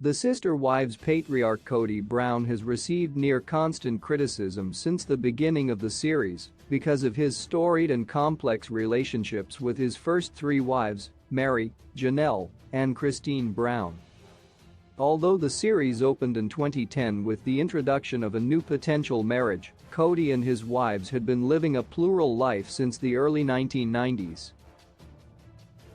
The Sister Wives patriarch Kody Brown has received near constant criticism since the beginning of the series because of his storied and complex relationships with his first three wives, Mary, Janelle, and Christine Brown. Although the series opened in 2010 with the introduction of a new potential marriage, Kody and his wives had been living a plural life since the early 1990s.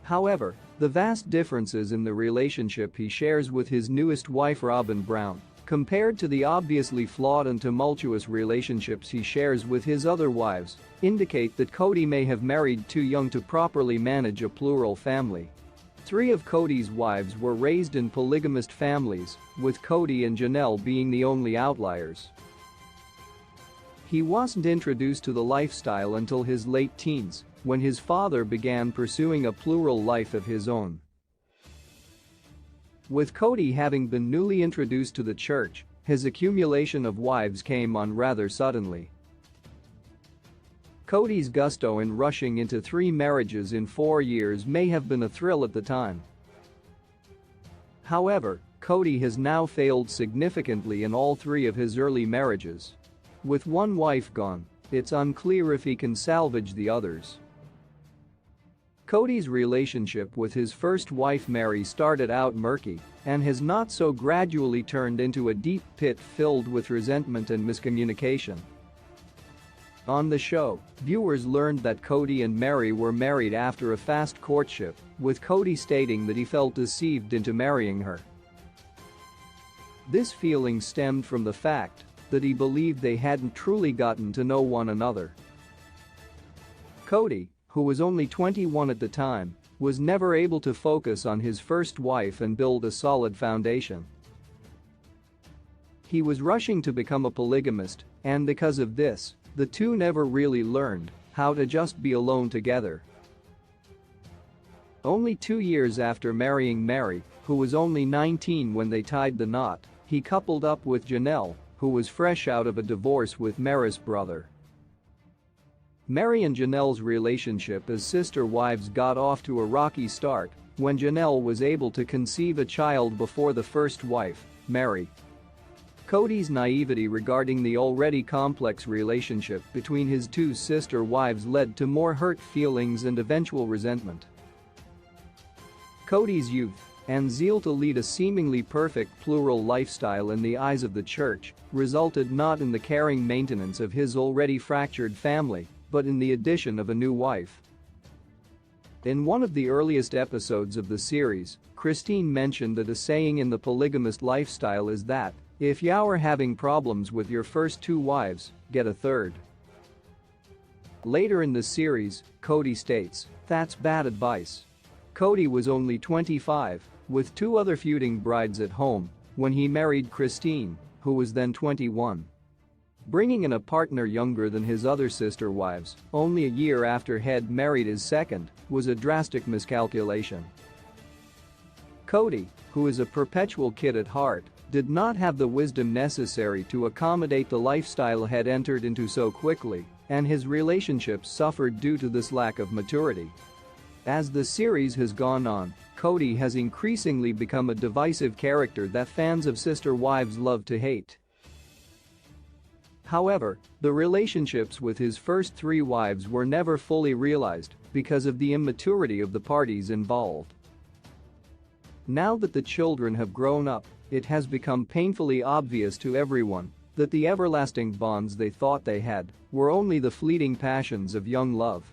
However, the vast differences in the relationship he shares with his newest wife Robin Brown, compared to the obviously flawed and tumultuous relationships he shares with his other wives, indicate that Kody may have married too young to properly manage a plural family. Three of Kody's wives were raised in polygamist families, with Kody and Janelle being the only outliers. He wasn't introduced to the lifestyle until his late teens, when his father began pursuing a plural life of his own. With Kody having been newly introduced to the church, his accumulation of wives came on rather suddenly. Kody's gusto in rushing into 3 marriages in 4 years may have been a thrill at the time. However, Kody has now failed significantly in all 3 of his early marriages. With one wife gone, it's unclear if he can salvage the others. Kody's relationship with his first wife Mary started out murky and has not so gradually turned into a deep pit filled with resentment and miscommunication. On the show, viewers learned that Kody and Mary were married after a fast courtship, with Kody stating that he felt deceived into marrying her. This feeling stemmed from the fact that he believed they hadn't truly gotten to know one another. Kody, who was only 21 at the time, was never able to focus on his first wife and build a solid foundation. He was rushing to become a polygamist, and because of this, the two never really learned how to just be alone together. Only 2 years after marrying Mary, who was only 19 when they tied the knot, he coupled up with Janelle, who was fresh out of a divorce with Mary's brother. Mary and Janelle's relationship as sister wives got off to a rocky start when Janelle was able to conceive a child before the first wife, Mary. Kody's naivety regarding the already complex relationship between his 2 sister wives led to more hurt feelings and eventual resentment. Kody's youth and zeal to lead a seemingly perfect plural lifestyle in the eyes of the church resulted not in the caring maintenance of his already fractured family, but in the addition of a new wife. In one of the earliest episodes of the series, Christine mentioned that a saying in the polygamist lifestyle is that, if you're having problems with your first 2 wives, get a third. Later in the series, Kody states, "That's bad advice." Kody was only 25, with 2 other feuding brides at home, when he married Christine, who was then 21. Bringing in a partner younger than his other sister wives, only a year after he'd married his second, was a drastic miscalculation. Kody, who is a perpetual kid at heart, did not have the wisdom necessary to accommodate the lifestyle he'd entered into so quickly, and his relationships suffered due to this lack of maturity. As the series has gone on, Kody has increasingly become a divisive character that fans of sister wives love to hate. However, the relationships with his first 3 wives were never fully realized because of the immaturity of the parties involved. Now that the children have grown up, it has become painfully obvious to everyone that the everlasting bonds they thought they had were only the fleeting passions of young love.